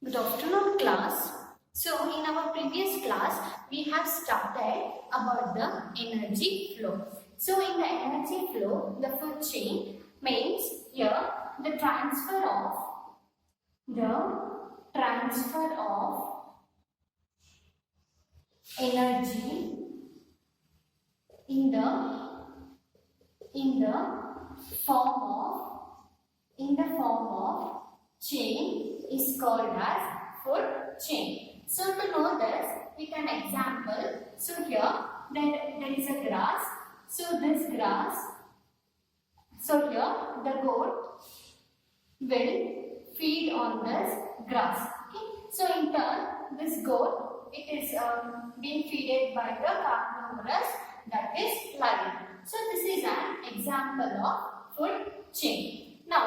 Good afternoon, class. So, in our previous class, we have started about the energy flow. So, in the energy flow, the food chain means here the transfer of energy in the form of chain is called as food chain. So to know this, we can example. So here there is a grass. So this grass. So here the goat will feed on this grass. Okay. So in turn, this goat it is being fed by the carnivorous, that is lion. So this is an example of food chain. Now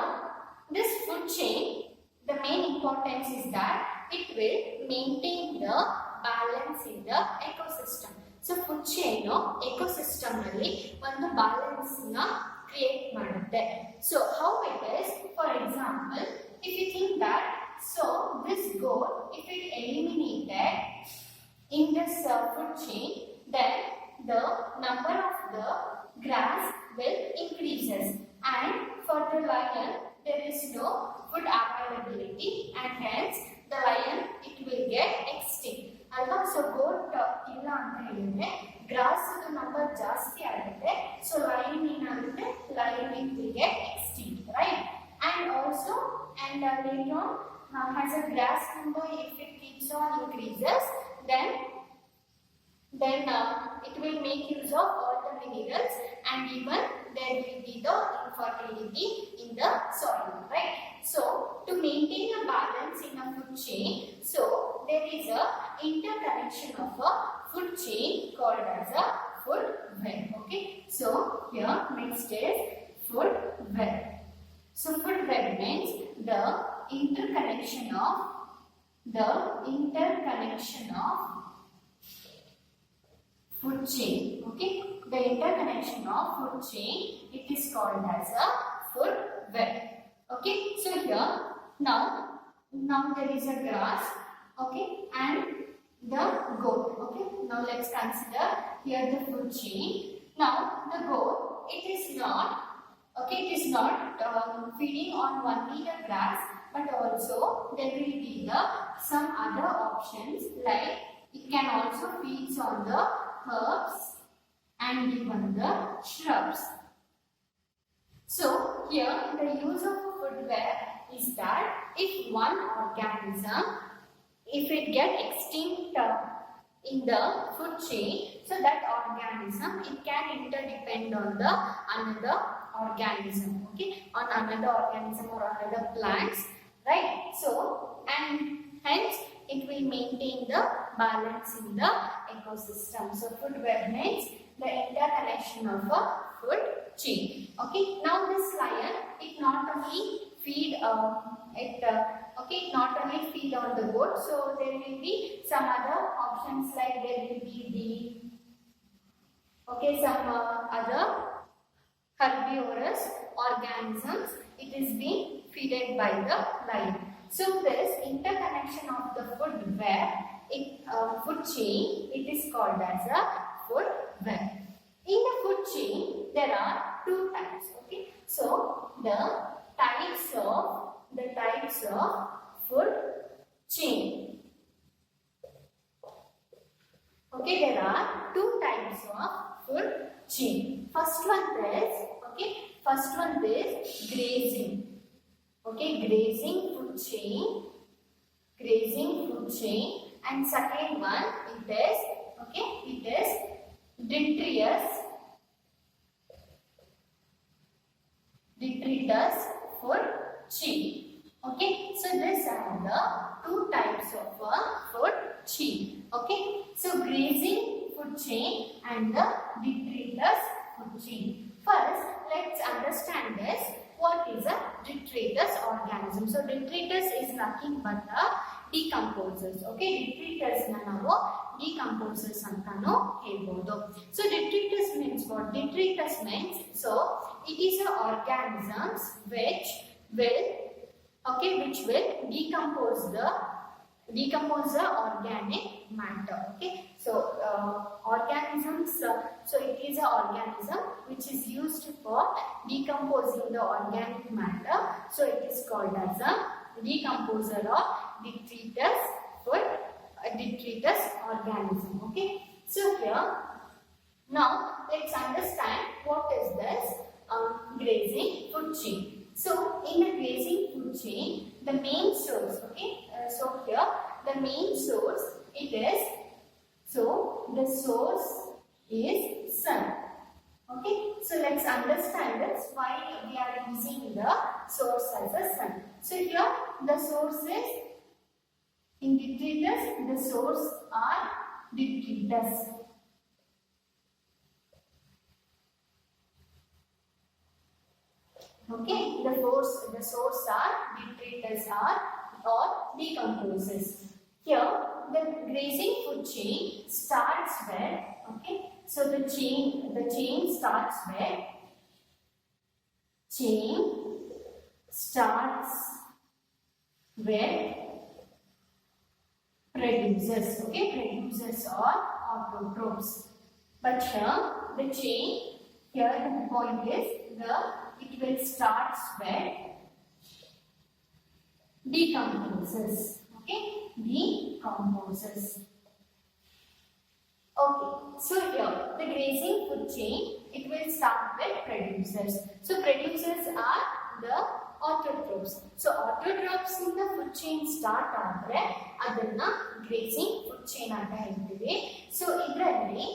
this food chain, the main importance is that it will maintain the balance in the ecosystem. So food chain ecosystem alli ಒಂದು balance na create ಮಾಡುತ್ತೆ. So how it is? For example, if you think that this goat, if it eliminated in this food chain, then the number of the grass will increases, and for the lion there is no food availability, and hence the lion it will get extinct. Alva, so goat illa anta helidre grass number ಜಾಸ್ತಿ ಆಗುತ್ತೆ, so lion ಏನಾಗುತ್ತೆ, lion it will get extinct, right? And also later on as a grass number, if it keeps on increases, then it will make use of all the minerals, and even there will be the infertility in the soil, right? So to maintain a balance in a food chain, so there is a interconnection of a food chain called as a food web. Okay, so here next is food web. So food web means the interconnection of food chain. Okay, the interconnection of food chain, it is called as a food web. Okay, so here now there is a grass, okay, and the goat. Okay, now let's consider here the food chain. Now the goat, it is not feeding on only the grass, but also there will be some other options, like it can also feed on the herbs and even the shrubs. So here the use of food web is that if one organism, if it get extinct in the food chain, so that organism it can interdepend on the another organism, okay, on another organism or another plants, right? So and hence it will maintain the balance in the ecosystem. So food web means the interconnection of a food chain. Okay, now this lion, it not only feed not only feed on the goat, so there will be some other options, like there will be some other herbivorous organisms, it is being fed by the lion. So this interconnection of the food web, food chain, it is called as a food web. In the food chain, there are two types. Okay, so the types of food chain. Okay, there are two types of food chain. First one is grazing. Okay, grazing food chain, and second one it is detritus food chain. Okay, so these are the two types of food chain. Okay, so grazing food chain and the detritus food chain. First, let's understand this. What is a detritus organism? So detritus is nothing but the decomposers. Okay, detritus na ನಾವು decomposers ಅಂತನೂ ಹೇಳ್ಬೋದು. So detritus means what? Detritus means, so it is a organisms which will decompose the decompose the organic matter. Okay, so organisms, so it is an organism which is used for decomposing the organic matter. So it is called as a decomposer or detritus for a detritus organism. Okay, so here now let's understand what is this grazing food chain. So in the grazing food chain, the main source, okay, so here the main source it is, so the source is sun. Okay, so let's understand this, why we are using the source as a sun. So here the source is in detritus, the source are detritus. Okay, the source are detritus or decomposes. Here, the grazing food chain starts where? Okay, so the chain starts where? Chain starts where? Producers. Okay, producers or autotrophs. But here, the chain, here the point is it will start where? Decomposes. Okay, decomposes. Okay, so here the grazing food chain, it will start with producers. So producers are the autotrophs. So autotrophs in the food chain start ಆದರೆ ಅದನ್ನ grazing food chain ಅಂತ ಹೇಳ್ತೀವಿ. So ಇದರಲ್ಲಿ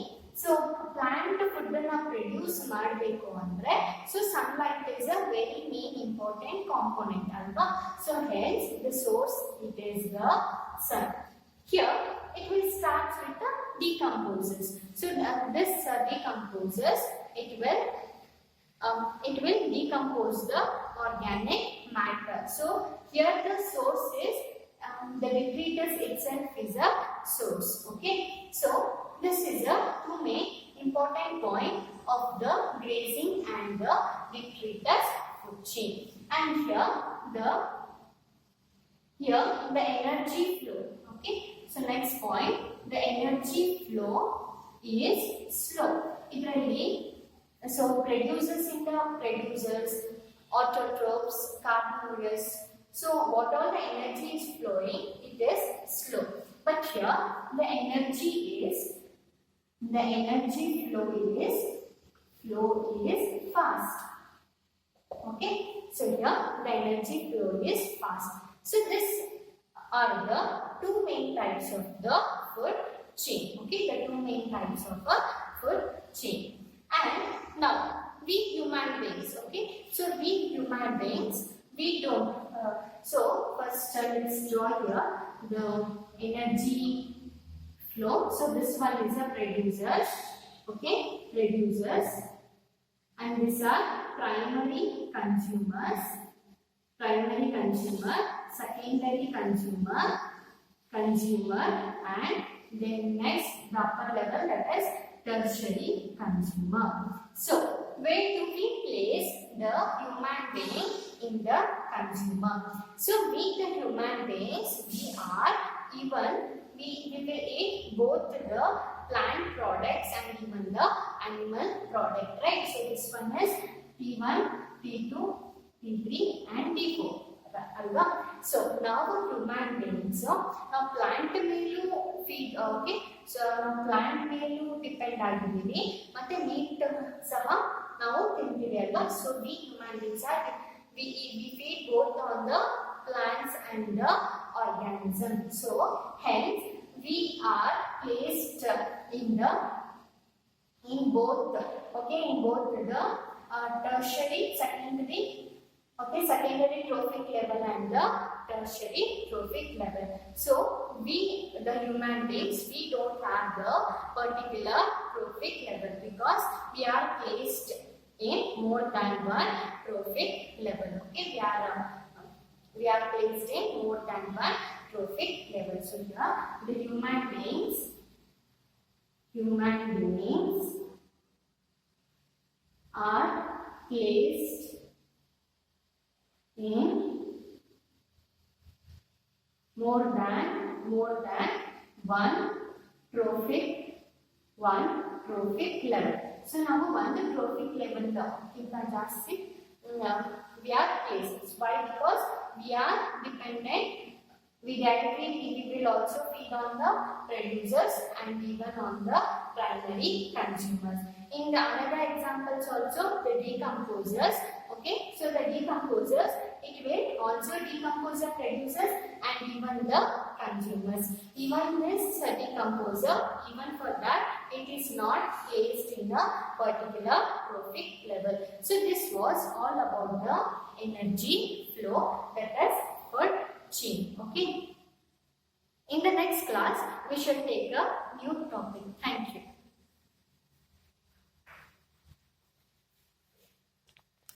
so plant food ಅನ್ನ produce ಮಾಡಬೇಕು ಅಂದ್ರೆ so sunlight is a very main important component ಅಲ್ವಾ. So hence the source it is the sun. Here it will start with the decomposes. So this decomposes, it will decompose the organic matter. So here the source is the detritus itself is a source. Okay, so this is a two main important point of the grazing and the detritus food chain. And here the energy flow. Okay, so next point, the energy flow is slow. So producers in the producers, autotrophs, carnivorous. So what all the energy is flowing, it is slow. But here the energy flow is fast. Okay, so here the energy flow is fast. So this are the two main types of the food chain. Okay, the two main types of a food chain. And now we human beings, okay, so we human beings, we don't so first let's draw here the energy flow. So this one is a producers, okay, producers, and these are primary consumers, secondary consumer, and then next the upper level, that is tertiary consumer. So where do we place the human being in the consumer? So we the human beings, we will eat both the plant products and even the animal product, right? So this one is T1, T2, T3 and T4. Alva. So now human beings, now plant ಮೇಲೂ feed, okay, so plant ಮೇಲೂ depend ಆಗಿದ್ದೀವಿ ಮತ್ತೆ meat ಸಹ ನಾವು ತಿಂತೀವಿ ಅಲ್ವಾ. So we human beings are we feed both on the plants and the organism. So hence we are placed in both the tertiary, secondary trophic level and the tertiary trophic level. So we the human beings, we don't have the particular trophic level because we are placed in more than one trophic level. Okay, we are placed in more than one trophic level. So here the human beings are placed in more than more than one trophic level. So now one trophic level we are placed. Why? Because we are dependent. We will also feed on the producers and even on the primary consumers. In the another examples also the decomposers. Okay, so the decomposers, it will also decompose the producers and even the consumers. Even this decomposer, even for that, it is not placed in a particular trophic level. So this was all about the energy flow, that is for chain. Okay. In the next class, we shall take a new topic. Thank you.